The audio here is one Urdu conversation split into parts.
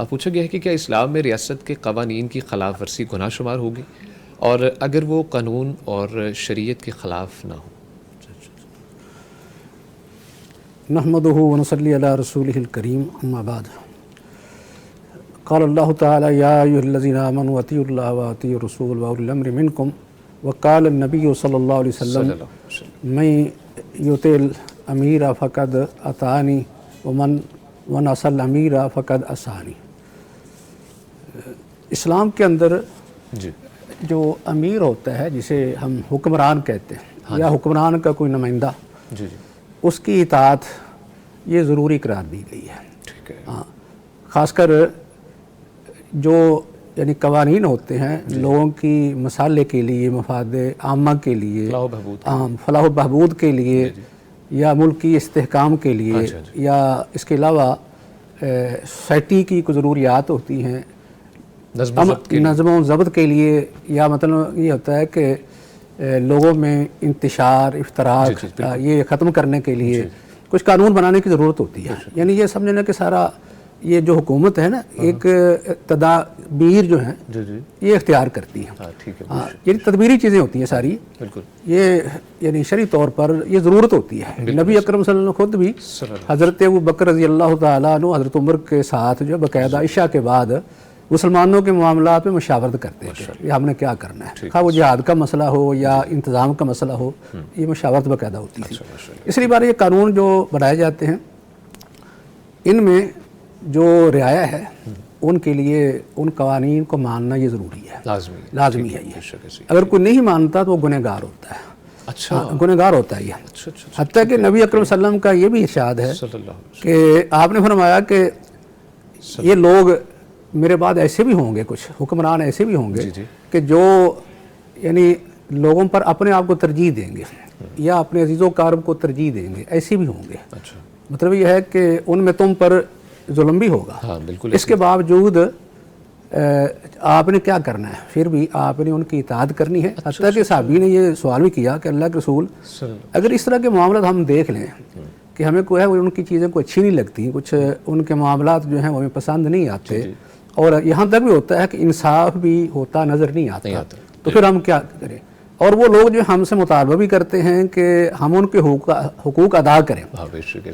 اب پوچھا گیا ہے کہ کیا اسلام میں ریاست کے قوانین کی خلاف ورزی گناہ شمار ہوگی اور اگر وہ قانون اور شریعت کے خلاف نہ ہو؟ نحمدہ ونصلی علی رسولہ الکریم، اما بعد، قال اللہ تعالی یا ایھا الذین آمنوا اطیعوا اللہ واطیعوا الرسول واولی الامر منکم، وقال النبی صلی اللہ علیہ وسلم من یطع الامیر فقد اطاعنی ومن عصی الامیر فقد عصانی۔ اسلام کے اندر جو امیر ہوتا ہے، جسے ہم حکمران کہتے ہیں یا حکمران کا کوئی نمائندہ، اس کی اطاعت یہ ضروری قرار دی گئی ہے۔ ہاں، خاص کر جو یعنی قوانین ہوتے ہیں لوگوں کی مصالح کے لیے، مفاد عامہ کے لیے، فلاح و بہبود کے لیے، یا ملک کی استحکام کے لیے، یا اس کے علاوہ سوسائٹی کی کچھ ضروریات ہوتی ہیں نظم و ضبط کے لیے، یا مطلب یہ ہوتا ہے کہ لوگوں میں انتشار، افتراق یہ ختم کرنے کے لیے کچھ قانون بنانے کی ضرورت ہوتی ہے۔ یعنی یہ سمجھنا کہ سارا یہ جو حکومت ہے نا، ایک تدابیر جو ہیں یہ اختیار کرتی ہیں، یعنی تدبیری چیزیں ہوتی ہیں ساری، یہ یعنی شرعی طور پر یہ ضرورت ہوتی ہے۔ نبی اکرم صلی اللہ علیہ وسلم خود بھی حضرت ابوبکر رضی اللہ تعالیٰ عنہ، حضرت عمر کے ساتھ جو باقاعدہ عشاء کے بعد مسلمانوں کے معاملات میں مشاورت کرتے ہیں کہ ہم نے کیا کرنا ہے، خواہ وہ جہاد کا مسئلہ ہو یا انتظام کا مسئلہ ہو، یہ مشاورت باقاعدہ ہوتی تھی۔ اس لیے بارے یہ قانون جو بنائے جاتے ہیں، ان میں جو رعایا ہے ان کے لیے ان قوانین کو ماننا یہ ضروری ہے، لازمی ہے۔ یہ اگر کوئی نہیں مانتا تو وہ گنہگار ہوتا ہے، گنہگار ہوتا ہے یہ۔ حتیٰ کہ نبی اکرم صلی اللہ علیہ وسلم کا یہ بھی ارشاد ہے کہ آپ نے فرمایا کہ یہ لوگ میرے بعد ایسے بھی ہوں گے، کچھ حکمران ایسے بھی ہوں گے کہ جو یعنی لوگوں پر اپنے آپ کو ترجیح دیں گے یا اپنے عزیز و اقارب کو ترجیح دیں گے، ایسے بھی ہوں گے۔ مطلب یہ ہے کہ ان میں تم پر ظلم بھی ہوگا، اس کے باوجود آپ نے کیا کرنا ہے، پھر بھی آپ نے ان کی اطاعت کرنی ہے۔ حتیٰ کہ صحابی نے یہ سوال بھی کیا کہ اللہ کے رسول، اگر اس طرح کے معاملات ہم دیکھ لیں کہ ہمیں کوئی ہے وہ ان کی چیزیں کو اچھی نہیں لگتی، کچھ ان کے معاملات جو ہیں وہ ہمیں پسند نہیں آتے، اور یہاں تک بھی ہوتا ہے کہ انصاف بھی ہوتا نظر نہیں آتا، تو پھر ہم کیا کریں؟ اور وہ لوگ جو ہم سے مطالبہ بھی کرتے ہیں کہ ہم ان کے حقوق ادا کریں،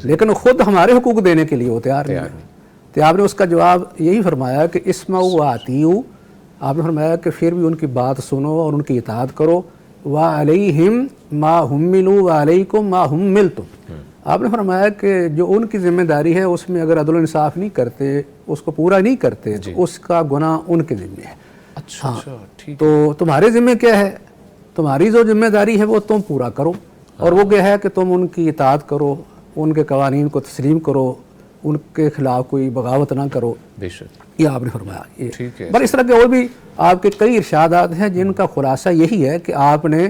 لیکن خود ہمارے حقوق دینے کے لیے وہ تیار نہیں ہے۔ تو آپ نے اس کا جواب یہی فرمایا کہ اسمعوا واطیعوا، آپ نے فرمایا کہ پھر بھی ان کی بات سنو اور ان کی اطاعت کرو، وعلیہم ما حملوا وعلیکم ما حملتم۔ آپ نے فرمایا کہ جو ان کی ذمہ داری ہے اس میں اگر عدل و انصاف نہیں کرتے، اس کو پورا نہیں کرتے، تو اس کا گناہ ان کے ذمہ ہے۔ تو تمہارے ذمہ کیا ہے؟ تمہاری جو ذمہ داری ہے وہ تم پورا کرو، اور وہ کیا ہے کہ تم ان کی اطاعت کرو، ان کے قوانین کو تسلیم کرو، ان کے خلاف کوئی بغاوت نہ کرو۔ یہ آپ نے فرمایا۔ بس اس طرح کے اور بھی آپ کے کئی ارشادات ہیں جن کا خلاصہ یہی ہے کہ آپ نے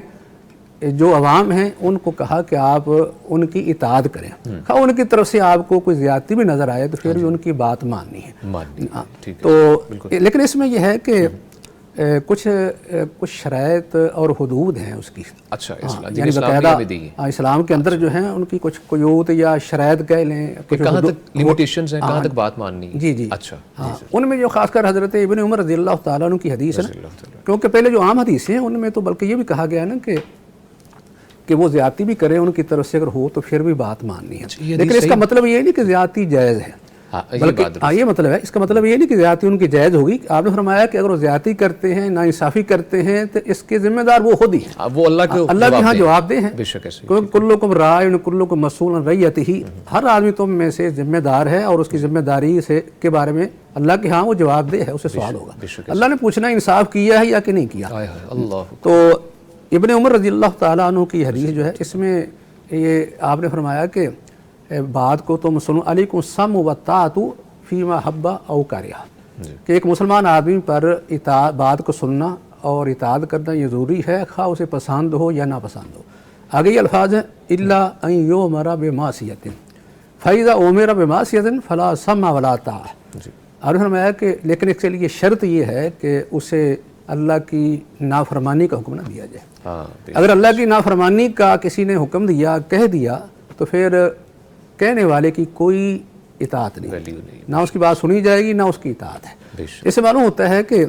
جو عوام ہیں ان کو کہا کہ آپ ان کی اطاعت کریں، ان کی طرف سے آپ کو کوئی زیادتی بھی نظر آئے تو پھر بھی ان کی بات ماننی ہے۔ تو لیکن اس میں یہ ہے کہ کچھ شرائط اور حدود ہیں اس کی، یعنی باقاعدہ اسلام کے اندر جو ہیں ان کی کچھ قیود یا شرائط کہہ لیں، کہاں تک لیمیٹیشنز ہیں، کہاں تک بات ماننی ہے۔ جی ان میں جو خاص کر حضرت ابن عمر رضی اللہ تعالیٰ عنہ کی حدیث ہے نا، کیونکہ پہلے جو عام حدیثیں ہیں ان میں تو بلکہ یہ بھی کہا گیا ہے نا کہ وہ زیادتی بھی کریں ان کی طرف سے اگر ہو تو پھر بھی بات ماننی ہے، لیکن اس کا مطلب یہ نہیں کہ زیادتی جائز ہے، بلکہ یہ مطلب ہے، اس کا مطلب یہ نہیں کہ زیادتی ان کی جائز ہوگی۔ آپ نے فرمایا کہ اگر وہ زیادتی کرتے ہیں، ناانصافی کرتے ہیں، تو اس کے ذمہ دار وہ خود ہی ہیں، وہ اللہ کے ہاں جواب دہ ہیں، کیونکہ کلکم راع کلکم مسئول عن رعیتہ، ہر آدمی تم میں سے ذمہ دار ہے اور اس کی ذمہ داری سے کے بارے میں اللہ کے ہاں وہ جواب دہ ہے، اسے سوال ہوگا، اللہ نے پوچھنا انصاف کیا ہے یا کہ نہیں کیا۔ تو ابن عمر رضی اللہ تعالیٰ عنہ کی حدیث جو ہے اس میں یہ آپ نے فرمایا کہ بات کو تم سنو، علیکم السمع والطاعۃ فیما حب او کرہ، کہ ایک مسلمان آدمی پر بات کو سننا اور اطاعت کرنا یہ ضروری ہے، خواہ اسے پسند ہو یا ناپسند ہو۔ آگے یہ الفاظ ہیں الا ان یؤمر بمعصیۃ فاذا امر بمعصیۃ فلا سمع ولا طاعۃ۔ آپ نے فرمایا کہ لیکن اس کے لیے شرط یہ ہے کہ اسے اللہ کی نافرمانی کا حکم نہ دیا جائے۔ اگر اللہ کی نافرمانی کا کسی نے حکم دیا، کہہ دیا، تو پھر کہنے والے کی کوئی اطاعت نہیں، ویلیو نہیں، نہ اس کی بات سنی جائے گی نہ اس کی اطاعت ہے۔ بے شک، اس سے معلوم ہوتا ہے کہ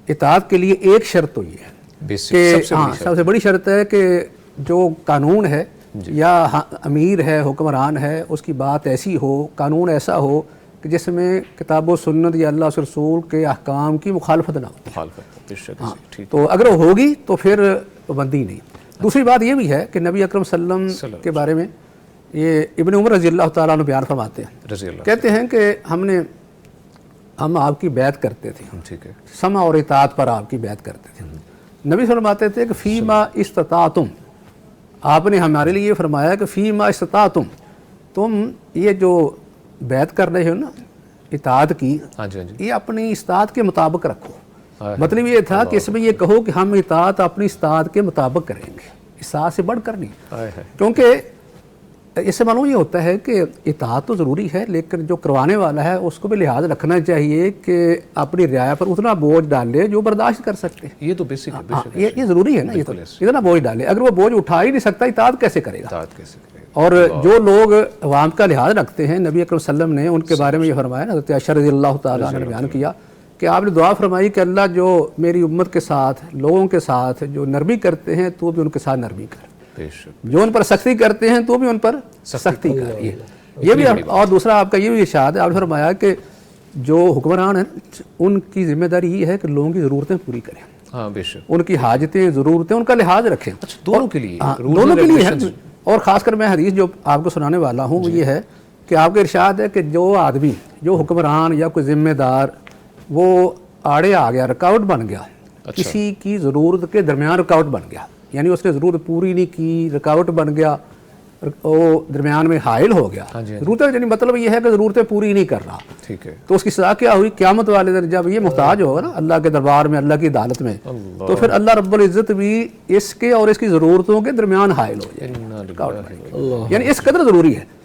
اطاعت کے لیے ایک شرط تو یہ ہے بیسک کہ سب سے بڑی سب سے بڑی شرط ہے کہ جو قانون ہے یا امیر ہے، حکمران ہے، اس کی بات ایسی ہو، قانون ایسا ہو کہ جس میں کتاب و سنت یا اللہ کے رسول کے احکام کی مخالفت نہ ہو۔ مخالفت، بے شک، ٹھیک، تو اگر وہ ہوگی تو پھر پابندی نہیں۔ دوسری بات یہ بھی ہے کہ نبی اکرم صلی اللہ علیہ وسلم کے بارے میں یہ ابن عمر رضی اللہ تعالیٰ عنہ بیان فرماتے ہیں، رضی اللہ، کہتے ہیں کہ ہم آپ کی بیعت کرتے تھے، ٹھیک ہے، سمع اور اطاعت پر آپ کی بیعت کرتے تھے۔ نبی فرماتے تھے کہ فیما استطاعتم، آپ نے ہمارے لیے یہ فرمایا کہ فیما استطاعتم، تم یہ جو بیعت کر رہے ہو نا اطاعت کی، ہاں جی، ہاں جی، یہ اپنی استطاعت کے مطابق رکھو۔ مطلب یہ تھا کہ اس میں یہ کہو کہ ہم اطاعت اپنی استطاعت کے مطابق کریں گے، استطاعت سے بڑھ کر نہیں، کیونکہ اس سے معلوم یہ ہوتا ہے کہ اطاعت تو ضروری ہے، لیکن جو کروانے والا ہے اس کو بھی لحاظ رکھنا چاہیے کہ اپنی رعایا پر اتنا بوجھ ڈالے جو برداشت کر سکتے ہیں۔ یہ تو بیسک ہے، بے شک، یہ ضروری ہے نا، یہ تو اتنا بوجھ ڈالے، اگر وہ بوجھ اٹھا ہی نہیں سکتا اطاعت کیسے کرے گا؟ اطاعت کیسے کرے گا؟ اور جو لوگ عوام کا لحاظ رکھتے ہیں، نبی اکرم صلی اللہ علیہ وسلم نے ان کے بارے میں یہ فرمایا، حضرت عائشہ رضی اللہ تعالیٰ عنہ نے بیان کیا کہ آپ نے دعا فرمائی کہ اللہ جو میری امت کے ساتھ، لوگوں کے ساتھ جو نرمی کرتے ہیں تو بھی ان کے ساتھ نرمی کر، بے شک، جو ان پر سختی کرتے ہیں تو بھی ان پر سختی کر۔ یہ بھی، اور دوسرا آپ کا یہ بھی ارشاد ہے، آپ نے فرمایا کہ جو حکمران ہیں ان کی ذمہ داری یہ ہے کہ لوگوں کی ضرورتیں پوری کریں، ہاں بے شک، ان کی حاجتیں، ضرورتیں، ان کا لحاظ رکھیں۔ اچھا، دونوں کے لیے، دونوں کے لیے ہے، اور خاص کر میں حدیث جو آپ کو سنانے والا ہوں وہ یہ ہے کہ آپ کا ارشاد ہے کہ جو آدمی، جو حکمران یا کوئی ذمہ دار وہ آڑے آ گیا، رکاوٹ بن گیا، کسی کی ضرورت کے درمیان رکاوٹ بن گیا، یعنی اس نے ضرورت پوری نہیں کی، رکاوٹ بن گیا، وہ درمیان میں حائل ہو گیا، ضرورتیں، یعنی مطلب یہ ہے کہ ضرورتیں پوری نہیں کر رہا، ٹھیک ہے، تو اس کی سزا کیا ہوئی؟ قیامت والے دن جب یہ محتاج ہوگا نا اللہ کے دربار میں، اللہ کی عدالت میں، تو پھر اللہ رب العزت بھی اس کے اور اس کی ضرورتوں کے درمیان حائل ہو جائے، یعنی اس قدر ضروری ہے۔